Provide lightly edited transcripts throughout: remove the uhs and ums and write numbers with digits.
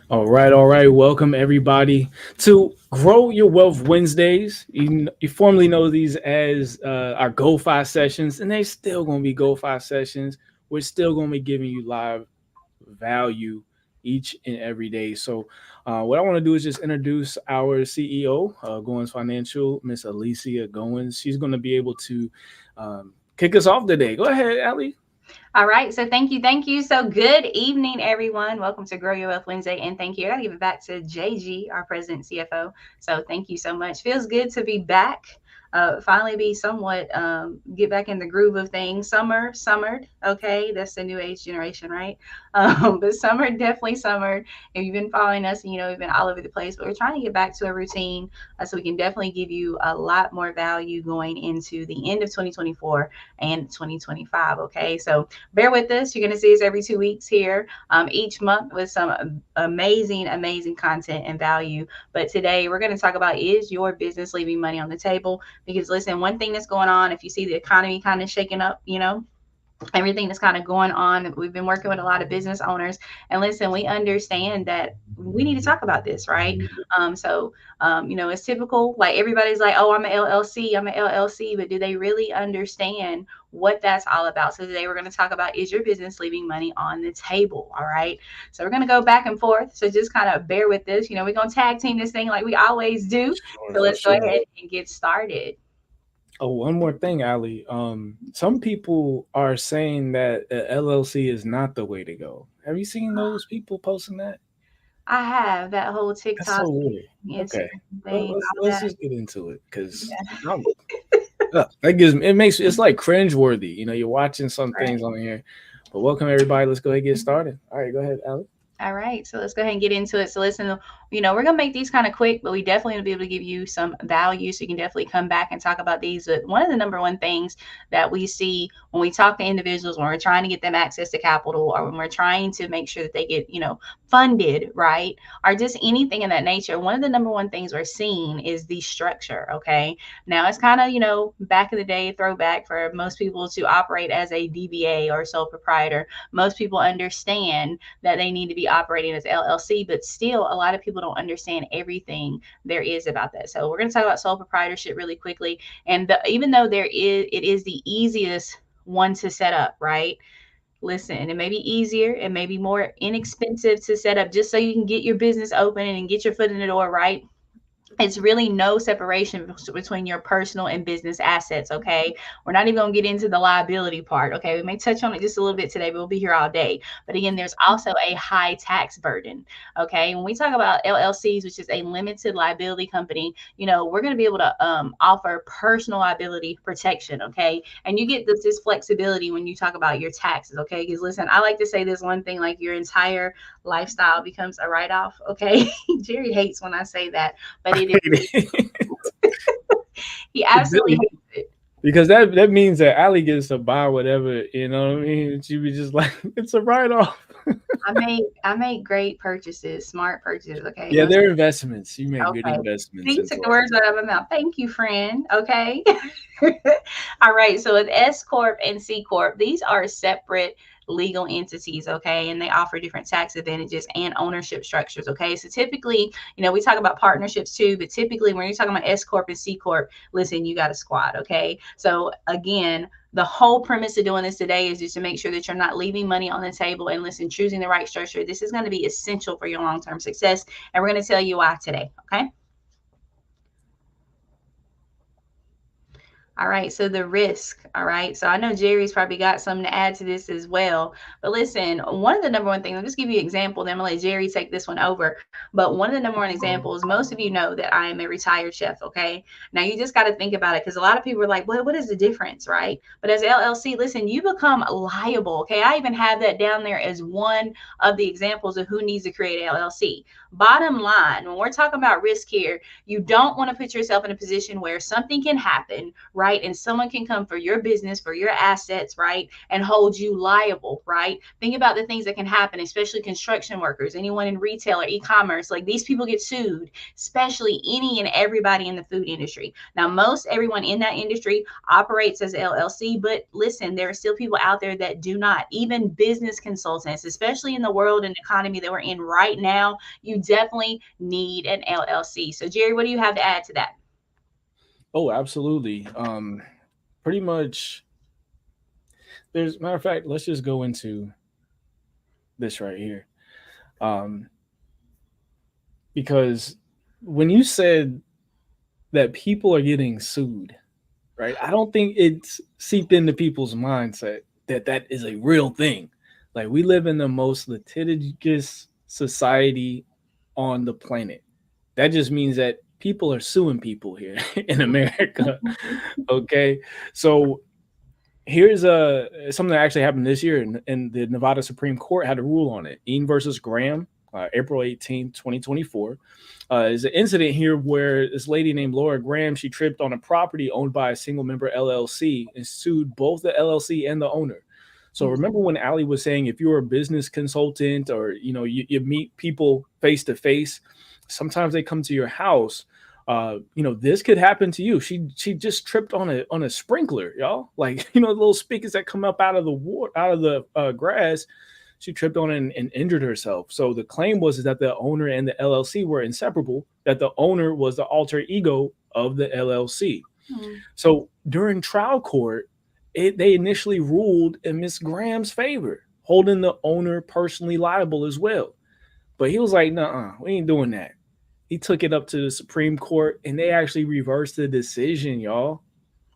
All right. Welcome everybody to Grow Your Wealth Wednesdays. You formerly know these as our Go Five sessions, and they still gonna be Go Five sessions. We're still gonna be giving you live value each and every day. So, what I want to do is just introduce our CEO, Goins Financial, Miss Alicia Goins. She's gonna be able to kick us off today. Go ahead, Ali. All right. So thank you. Thank you. So good evening, everyone. Welcome to Grow Your Wealth Wednesday. And thank you. I got to give it back to JG, our president CFO. So thank you so much. Feels good to be back. Finally be somewhat get back in the groove of things. Summered. Okay. That's the new age generation, right? But summer, definitely summered. If you've been following us, we've been all over the place, but we're trying to get back to a routine so we can definitely give you a lot more value going into the end of 2024 and 2025. Okay. So bear with us. You're going to see us every 2 weeks here, each month with some amazing content and value. But today we're going to talk about, is your business leaving money on the table? Because listen, one thing that's going on, if you see the economy kind of shaking up, everything that's kind of going on. We've been working with a lot of business owners, and listen, we understand that we need to talk about this, right? It's typical. Like everybody's like, "Oh, I'm an LLC, I'm an LLC," but do they really understand what that's all about? So today we're going to talk about, is your business leaving money on the table? All right. So we're going to go back and forth. So just kind of bear with this. We're going to tag team this thing like we always do. Sure, So for let's go sure. ahead and get started. Oh, one more thing, Ali. Some people are saying that a LLC is not the way to go. Have you seen those people posting that? I have that whole That's TikTok so weird. Okay, Instagram thing, all let's that. just get into it because Yeah, that gives me, it makes it's like cringeworthy. You're watching some things right. on here. But welcome everybody. Let's go ahead and get started. All right, go ahead, Ali. All right, so let's go ahead and get into it. So listen, we're gonna make these kind of quick, but we definitely will be able to give you some value. So you can definitely come back and talk about these. But one of the number one things that we see when we talk to individuals, when we're trying to get them access to capital, or when we're trying to make sure that they get, funded, right? Or just anything in that nature, one of the number one things we're seeing is the structure. Okay. Now it's kind of, back in the day, throwback for most people to operate as a DBA or sole proprietor. Most people understand that they need to be operating as LLC, but still a lot of people don't understand everything there is about that. So we're going to talk about sole proprietorship really quickly. And even though it is the easiest one to set up, right? Listen, it may be easier, it may be more inexpensive to set up just so you can get your business open and get your foot in the door, right? It's really no separation between your personal and business assets. Okay. We're not even going to get into the liability part. Okay. We may touch on it just a little bit today, but we'll be here all day. But again, there's also a high tax burden. Okay. When we talk about LLCs, which is a limited liability company, we're going to be able to offer personal liability protection. Okay. And you get this flexibility when you talk about your taxes. Okay. Because listen, I like to say this one thing, like your entire lifestyle becomes a write off. Okay. Jerry hates when I say that, but it is, he absolutely hates it. Because that means that Ali gets to buy whatever, you know what I mean? And she be just like, it's a write off. I make great purchases, smart purchases. Okay, Yeah, no. they're investments. You make good Okay, investments see, into took the our words out of my mouth. Thank you, friend. Okay. All right. So with S corp and C corp, these are separate legal entities. Okay, and they offer different tax advantages and ownership structures. Okay, so typically, we talk about partnerships too, but typically when you're talking about S corp and C corp, listen, you got a squad. Okay, so again, the whole premise of doing this today is just to make sure that you're not leaving money on the table, and listen, choosing the right structure. This is going to be essential for your long-term success, and we're going to tell you why today. Okay. All right, so the risk. All right, so I know Jerry's probably got something to add to this as well. But listen, one of the number one things, I'll just give you an example, then I'm gonna let Jerry take this one over. But one of the number one examples, most of you know that I am a retired chef. Okay, now you just got to think about it, because a lot of people are like, what is the difference, right? But as LLC, listen, you become liable. Okay, I even have that down there as one of the examples of who needs to create LLC. Bottom line, when we're talking about risk here, you don't want to put yourself in a position where something can happen, right? right? And someone can come for your business, for your assets, right? And hold you liable, right? Think about the things that can happen, especially construction workers, anyone in retail or e-commerce. Like these people get sued, especially any and everybody in the food industry. Now, most everyone in that industry operates as LLC, but listen, there are still people out there that do not. Even business consultants, especially in the world and economy that we're in right now, you definitely need an LLC. So, Jerry, what do you have to add to that? Oh, absolutely. Pretty much. There's matter of fact, let's just go into this right here. Um, because when you said that people are getting sued, right? I don't think it's seeped into people's mindset that that is a real thing. Like we live in the most litigious society on the planet. That just means that people are suing people here in America. Okay, so here's something that actually happened this year, and the Nevada Supreme Court had a rule on it. Eaton versus Graham, April 18th, 2024. Is an incident here where this lady named Laura Graham, she tripped on a property owned by a single member LLC and sued both the LLC and the owner. So remember when Ali was saying if you're a business consultant or you meet people face to face, sometimes they come to your house. This could happen to you. She just tripped on a sprinkler, y'all. Like the little spigots that come up out of the water, out of the grass. She tripped on it and injured herself. So the claim was is that the owner and the LLC were inseparable. That the owner was the alter ego of the LLC. Mm-hmm. So during trial court, they initially ruled in Miss Graham's favor, holding the owner personally liable as well. But he was like, "Nah, we ain't doing that." He took it up to the Supreme Court, and they actually reversed the decision, y'all.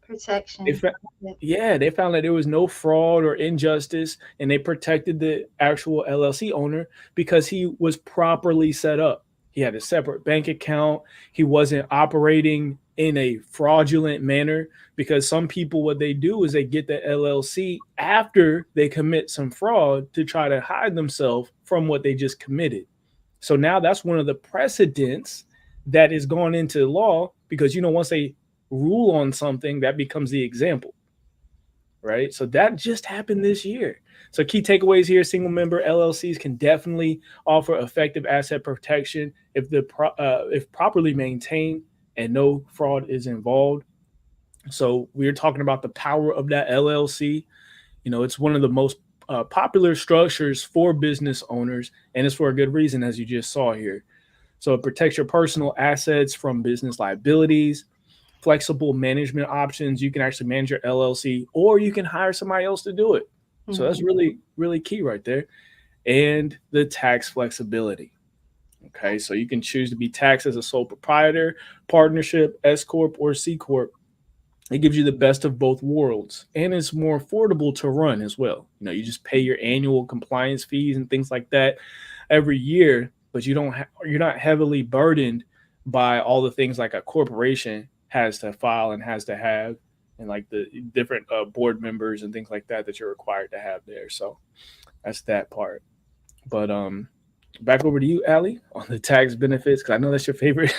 They Protection. fa- yeah, they found that there was no fraud or injustice, and they protected the actual LLC owner because he was properly set up. He had a separate bank account. He wasn't operating in a fraudulent manner because some people, what they do is they get the LLC after they commit some fraud to try to hide themselves from what they just committed. So now that's one of the precedents that is gone into law because once they rule on something, that becomes the example, right? So that just happened this year. So key takeaways here: single member LLCs can definitely offer effective asset protection if properly maintained and no fraud is involved. So we're talking about the power of that LLC. It's one of the most popular structures for business owners, and it's for a good reason, as you just saw here. So it protects your personal assets from business liabilities, flexible management options. You can actually manage your LLC, or you can hire somebody else to do it. So Mm-hmm. that's really, really key right there. And the tax flexibility. Okay, so you can choose to be taxed as a sole proprietor, partnership, S corp, or C corp. It gives you the best of both worlds, and it's more affordable to run as well. You just pay your annual compliance fees and things like that every year, but you're not heavily burdened by all the things like a corporation has to file and has to have, and like the different board members and things like that you're required to have there. So that's that part. But back over to you, Allie, on the tax benefits because I know that's your favorite.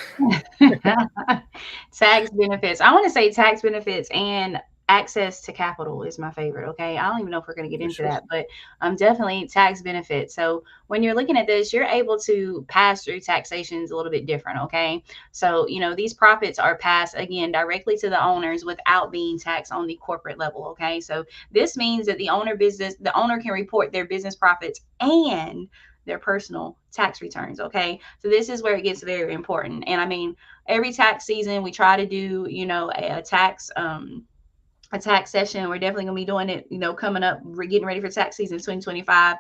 Tax benefits. I want to say tax benefits and access to capital is my favorite. Okay. I don't even know if we're going to get For into sure. that, but definitely tax benefits. So when you're looking at this, you're able to pass through taxations a little bit different. Okay. So, these profits are passed again directly to the owners without being taxed on the corporate level. Okay. So this means that the owner can report their business profits and their personal tax returns. Okay. So this is where it gets very important. And I mean, every tax season we try to do a tax session. We're definitely going to be doing it, coming up. We're getting ready for tax season 2025.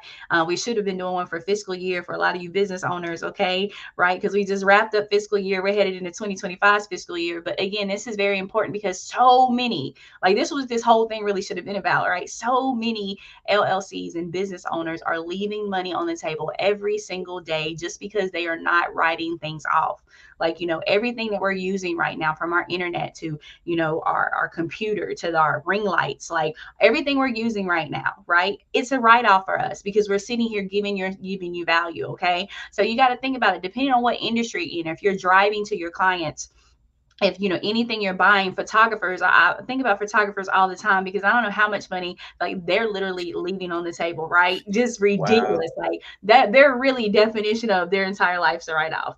We should have been doing one for fiscal year for a lot of you business owners, okay? Right? Because we just wrapped up fiscal year. We're headed into 2025's fiscal year. But again, this is very important because so many, like this whole thing really should have been about, right? So many LLCs and business owners are leaving money on the table every single day just because they are not writing things off. Like, everything that we're using right now, from our internet to our computer to our ring lights, like everything we're using right now, right? It's a write-off for us because we're sitting here giving you value. Okay. So you got to think about it depending on what industry, if you're driving to your clients if anything you're buying, photographers, I think about photographers all the time because I don't know how much money like they're literally leaving on the table, right? Just Wow. ridiculous, like that. They're really definition of their entire life's a write-off.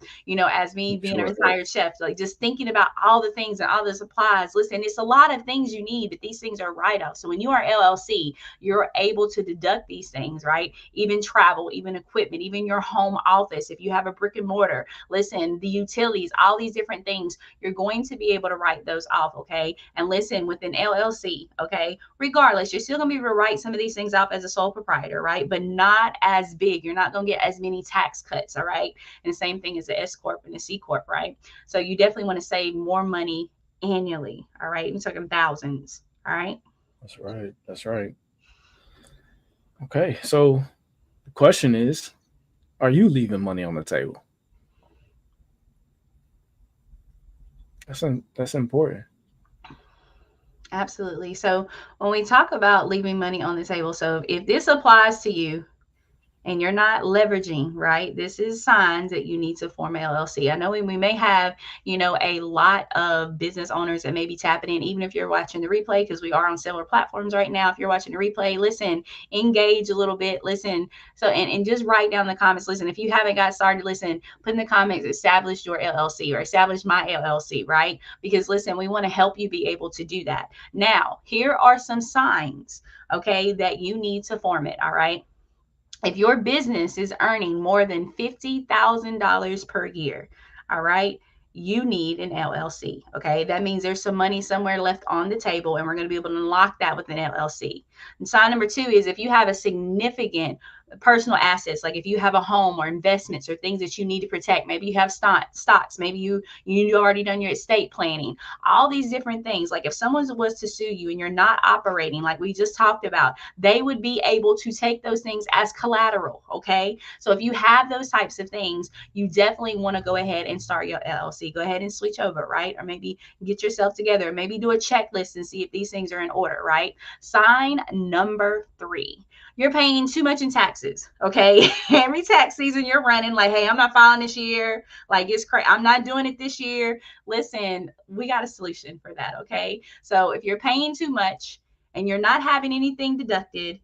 As me being a Sure. retired chef, like just thinking about all the things and all the supplies. Listen, it's a lot of things you need, but these things are write-offs. So when you are LLC, you're able to deduct these things, right? Even travel, even equipment, even your home office, if you have a brick and mortar, listen, the utilities, all these different things, you're going to be able to write those off, okay? And listen, with an LLC, okay, regardless, you're still going to be able to write some of these things off as a sole proprietor, right? But not as big. You're not going to get as many tax cuts, all right? And the same thing as the S Corp and the C Corp, right? So you definitely want to save more money annually, all right? I'm talking thousands, all right? That's right. That's right. Okay. So the question is, are you leaving money on the table? That's important. Absolutely. So when we talk about leaving money on the table, so if this applies to you, and you're not leveraging, right? This is signs that you need to form an LLC. I know we may have, a lot of business owners that may be tapping in, even if you're watching the replay, because we are on several platforms right now. If you're watching the replay, listen, engage a little bit, listen. So, and just write down in the comments, listen, if you haven't got started, listen, put in the comments, establish your LLC or establish my LLC, right? Because listen, we want to help you be able to do that. Now, here are some signs, okay, that you need to form it, all right? If your business is earning more than $50,000 per year, all right, you need an LLC. Okay. That means there's some money somewhere left on the table, and we're going to be able to unlock that with an LLC. And sign number two is if you have a significant personal assets, like if you have a home or investments or things that you need to protect, maybe you have stocks, maybe you already done your estate planning, all these different things. Like if someone was to sue you and you're not operating, like we just talked about, they would be able to take those things as collateral. Okay. So if you have those types of things, you definitely want to go ahead and start your LLC. Go ahead and switch over, right? Or maybe get yourself together, maybe do a checklist and see if these things are in order, right? Sign number three, you're paying too much in taxes. Okay. Every tax season you're running like, hey, I'm not filing this year. Like it's crazy. I'm not doing it this year. Listen, we got a solution for that. Okay. So if you're paying too much and you're not having anything deducted,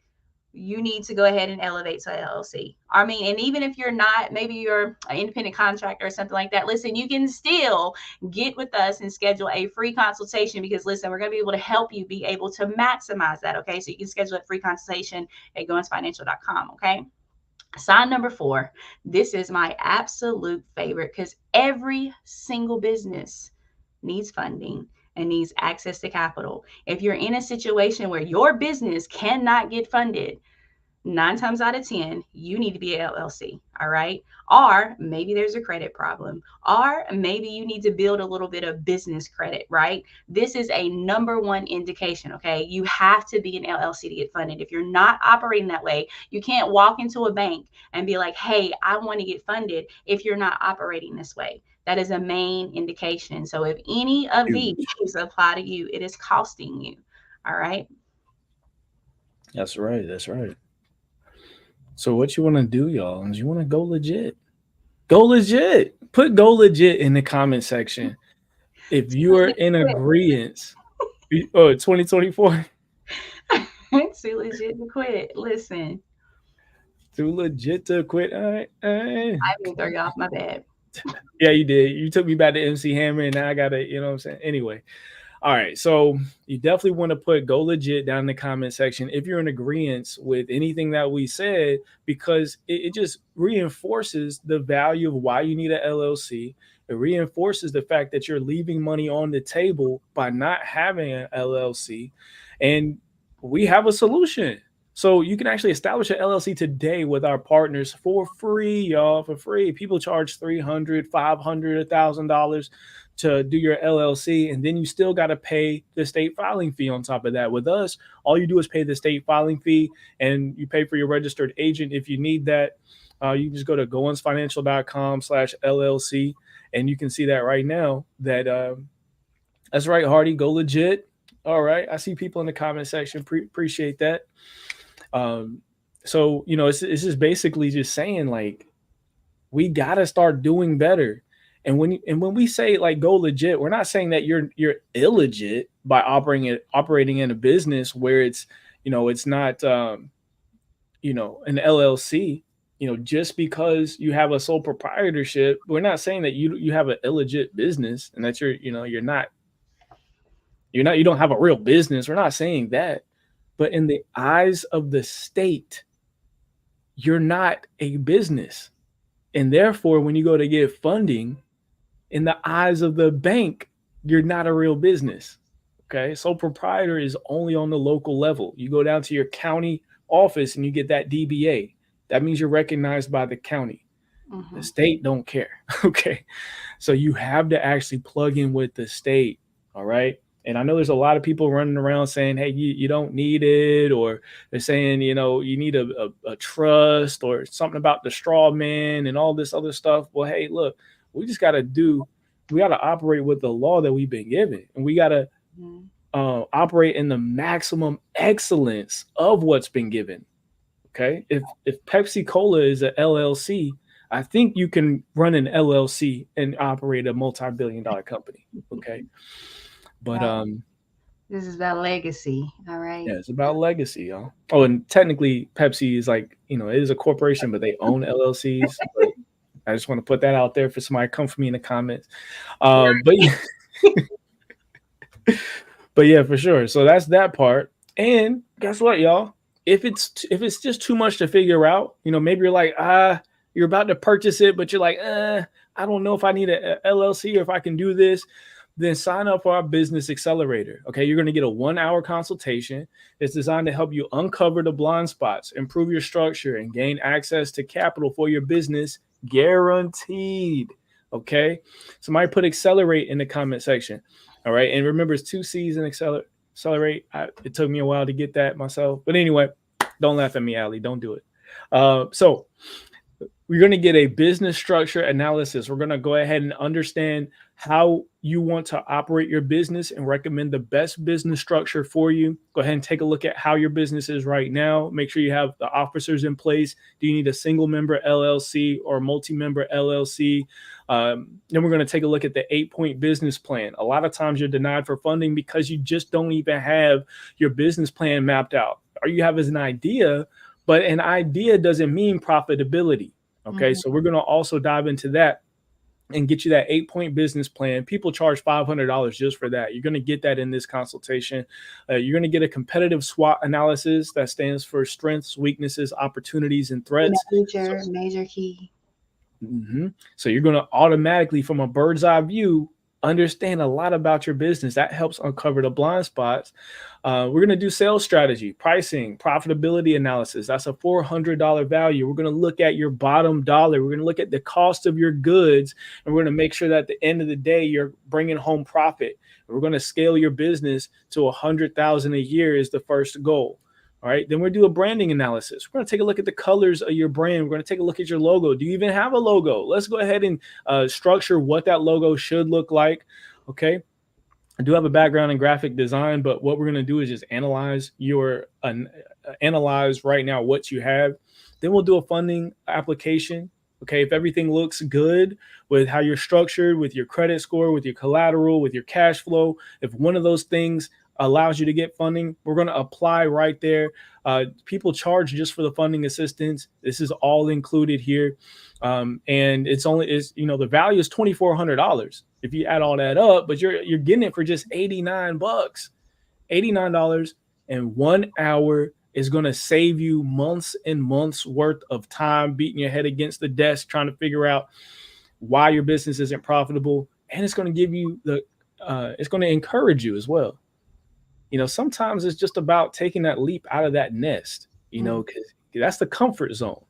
you need to go ahead and elevate to LLC. I mean, and even if you're not, maybe you're an independent contractor or something like that, listen, you can still get with us and schedule a free consultation because, listen, we're going to be able to help you be able to maximize that. Okay. So you can schedule a free consultation at goinsfinancial.com. Okay. Sign number four. This is my absolute favorite because every single business needs funding and needs access to capital. If you're in a situation where your business cannot get funded, 9 times out of 10, you need to be an LLC. All right. Or maybe there's a credit problem, or maybe you need to build a little bit of business credit, right? This is a number one indication. Okay. You have to be an LLC to get funded. If you're not operating that way, you can't walk into a bank and be like, hey, I want to get funded if you're not operating this way. That is a main indication. So if any of these Huge. apply to you, it is costing you. All right. That's right. That's right. So what you want to do, y'all, is you want to go legit. Go legit. Put go legit in the comment section. If you are in agreement, oh, 2024, Too legit to quit. Listen, too legit to quit. All right. All right. I didn't throw you off my bed. Yeah, you did. You took me back to MC Hammer, and now I got to, you know what I'm saying? Anyway. All right. So you definitely want to put go legit down in the comment section if you're in agreement with anything that we said, because it just reinforces the value of why you need an LLC. It reinforces the fact that you're leaving money on the table by not having an LLC. And we have a solution. So you can actually establish an LLC today with our partners for free, y'all, for free. People charge $300, $500, $1,000 to do your LLC, and then you still got to pay the state filing fee on top of that. With us, all you do is pay the state filing fee, and you pay for your registered agent if you need that. You can just go to goinsfinancial.com/LLC, and you can see that right now. That's right, Hardy. Go legit. All right, I see people in the comment section. Appreciate that. Um, so it's just basically just saying like we gotta start doing better. And when we say like go legit, we're not saying that you're illegit by operating in a business where it's not an LLC. Just because you have a sole proprietorship, we're not saying that you have an illegit business and that you're not you don't have a real business. We're not saying that. But in the eyes of the state, you're not a business. And therefore, when you go to get funding, in the eyes of the bank, you're not a real business. Okay. So proprietor is only on the local level. You go down to your county office and you get that DBA. That means you're recognized by the county. The Mm-hmm. state don't care. Okay. So you have to actually plug in with the state. All right. And I know there's a lot of people running around saying, hey, you don't need it, or they're saying, you need a trust or something about the straw man and all this other stuff. Well, hey, look, we just got to operate with the law that we've been given. And we got to Mm-hmm. operate in the maximum excellence of what's been given. Okay. If Pepsi Cola is a LLC, I think you can run an LLC and operate a multi-billion-dollar company. Okay. But Right. This is about legacy. All right. yeah, it's about legacy, y'all. Oh, and technically Pepsi is like, it is a corporation, but they own LLCs. But I just want to put that out there for somebody to come for me in the comments. But yeah, but yeah, for sure. So that's that part. And guess what, y'all? If it's just too much to figure out, maybe you're like, you're about to purchase it, but you're like, I don't know if I need a LLC or if I can do this. Then sign up for our business accelerator. Okay, you're going to get a 1 hour consultation. It's designed to help you uncover the blind spots, improve your structure, and gain access to capital for your business, guaranteed. Okay, somebody put accelerate in the comment section. All right, and remember, it's 2 C's in accelerate. It took me a while to get that myself, but anyway, don't laugh at me, Ali. Don't do it. So we're going to get a business structure analysis. We're going to go ahead and understand how you want to operate your business and recommend the best business structure for you. Go ahead and take a look at how your business is right now. Make sure you have the officers in place. Do you need a single member LLC or multi-member LLC? Then we're going to take a look at the 8-point business plan. A lot of times you're denied for funding because you just don't even have your business plan mapped out. Or you have as an idea, but an idea doesn't mean profitability. Okay, Mm-hmm. so we're going to also dive into that and get you that 8-point business plan. People charge $500 just for that. You're going to get that in this consultation. You're going to get a competitive SWOT analysis that stands for strengths, weaknesses, opportunities, and threats. So, Major key. mhm. So you're going to automatically, from a bird's eye view, understand a lot about your business. That helps uncover the blind spots. We're going to do sales strategy, pricing, profitability analysis. That's a $400 value. We're going to look at your bottom dollar. We're going to look at the cost of your goods, and we're going to make sure that at the end of the day, you're bringing home profit. We're going to scale your business to 100,000 a year is the first goal. All right. Then we'll do a branding analysis. We're going to take a look at the colors of your brand. We're going to take a look at your logo. Do you even have a logo? Let's go ahead and structure what that logo should look like. Okay. I do have a background in graphic design, but what we're going to do is just analyze right now what you have. Then we'll do a funding application. Okay. If everything looks good with how you're structured, with your credit score, with your collateral, with your cash flow, if one of those things allows you to get funding, we're going to apply right there. People charge just for the funding assistance. This is all included here. And the value is $2,400 if you add all that up, but you're getting it for just $89. $89 and 1 hour is going to save you months and months worth of time beating your head against the desk trying to figure out why your business isn't profitable. And it's going to give you it's going to encourage you as well. Sometimes it's just about taking that leap out of that nest, Mm-hmm. because that's the comfort zone.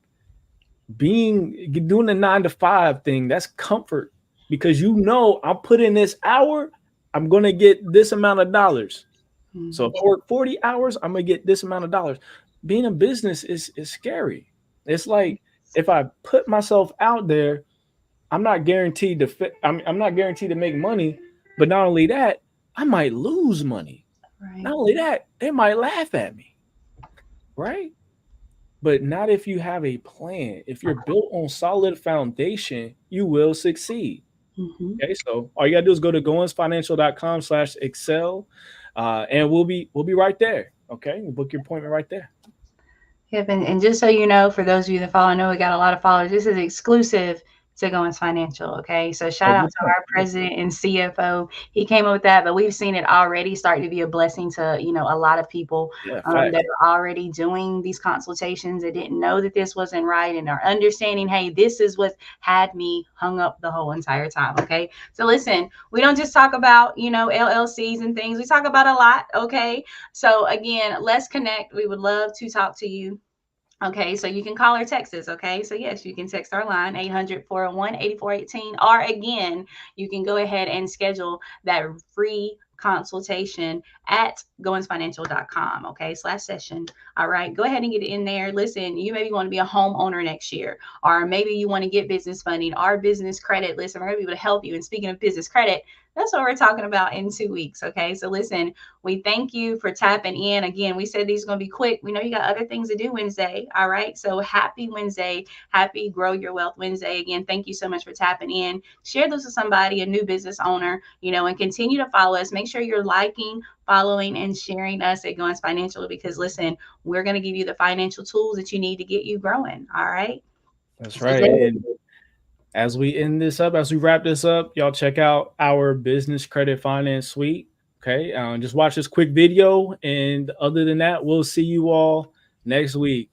Doing the 9 to 5 thing, that's comfort because I'll put in this hour, I'm going to get this amount of dollars. So if I work 40 hours, I'm going to get this amount of dollars. Being a business is scary. It's like if I put myself out there, I'm not guaranteed to fit. I'm not guaranteed to make money, but not only that, I might lose money. Right. Not only that, they might laugh at me, right? But not if you have a plan. If you're built on solid foundation, you will succeed. Mhm. Okay, so all you gotta do is go to goinsfinancial.com/excel, and we'll be right there. Okay, we'll book your appointment right there. Yep, and just so you know, for those of you that follow, I know we got a lot of followers. This is exclusive to Goins Financial. Okay, so Oh, shout out good to point. our president and CFO. He came up with that, but we've seen it already start to be a blessing to a lot of people Yeah, that facts. are already doing these consultations that didn't know that this wasn't right and are understanding. Hey, this is what had me hung up the whole entire time. Okay, so listen, we don't just talk about LLCs and things. We talk about a lot. Okay, so again, let's connect. We would love to talk to you. Okay, so you can call or text us. Okay, so yes, you can text our line 800-401-8418, or again, you can go ahead and schedule that free consultation at goinsfinancial.com. Okay, /session. All right, go ahead and get it in there. Listen, you maybe want to be a homeowner next year, or maybe you want to get business funding or business credit. Listen, we're going to be able to help you. And speaking of business credit, that's what we're talking about in 2 weeks. Okay, so listen, we thank you for tapping in. Again, we said these are going to be quick. We know you got other things to do Wednesday. All right. So happy Wednesday. Happy Grow Your Wealth Wednesday. Again, thank you so much for tapping in. Share this with somebody, a new business owner, and continue to follow us. Make sure you're liking, following, and sharing us at Goins Financial, because listen, we're going to give you the financial tools that you need to get you growing. All right. That's So right. Jay, And as we wrap this up, y'all check out our business credit finance suite. Okay, just watch this quick video, and other than that, we'll see you all next week.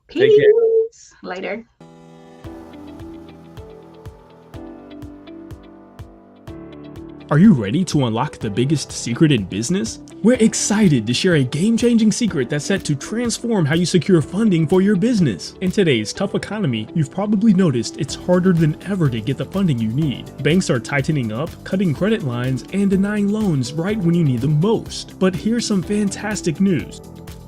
Take care. peace. Later. Are you ready to unlock the biggest secret in business? We're excited to share a game-changing secret that's set to transform how you secure funding for your business. In today's tough economy, you've probably noticed it's harder than ever to get the funding you need. Banks are tightening up, cutting credit lines, and denying loans right when you need them most. But here's some fantastic news.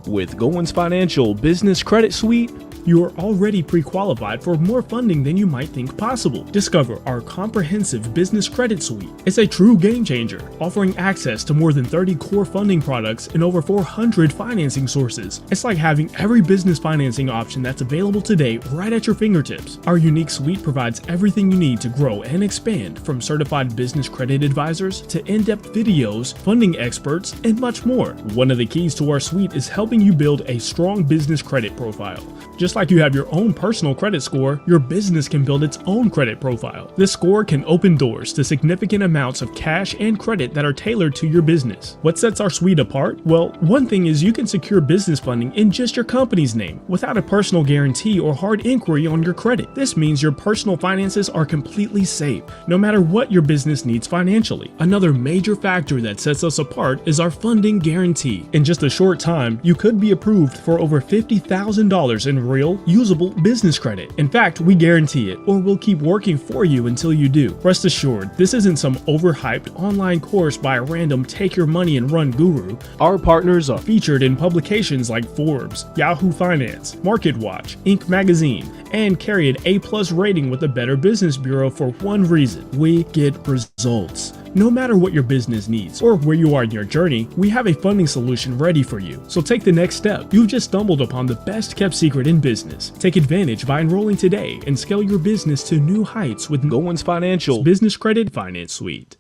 With Goins Financial Business Credit Suite, you are already pre-qualified for more funding than you might think possible. Discover our comprehensive business credit suite. It's a true game changer, offering access to more than 30 core funding products and over 400 financing sources. It's like having every business financing option that's available today right at your fingertips. Our unique suite provides everything you need to grow and expand, from certified business credit advisors to in-depth videos, funding experts, and much more. One of the keys to our suite is helping you build a strong business credit profile. Just like you have your own personal credit score, your business can build its own credit profile. This score can open doors to significant amounts of cash and credit that are tailored to your business. What sets our suite apart? Well, one thing is you can secure business funding in just your company's name, without a personal guarantee or hard inquiry on your credit. This means your personal finances are completely safe, no matter what your business needs financially. Another major factor that sets us apart is our funding guarantee. In just a short time, you could be approved for over $50,000 in real, usable business credit. In fact, we guarantee it, or we'll keep working for you until you do. Rest assured, this isn't some overhyped online course by a random take your money and run guru. Our partners are featured in publications like Forbes, Yahoo Finance, MarketWatch, Inc. Magazine, and carry an A+ rating with the Better Business Bureau for one reason: we get results. No matter what your business needs or where you are in your journey, we have a funding solution ready for you. So take the next step. You've just stumbled upon the best kept secret in business. Take advantage by enrolling today and scale your business to new heights with Goins Financial Business Credit Finance Suite.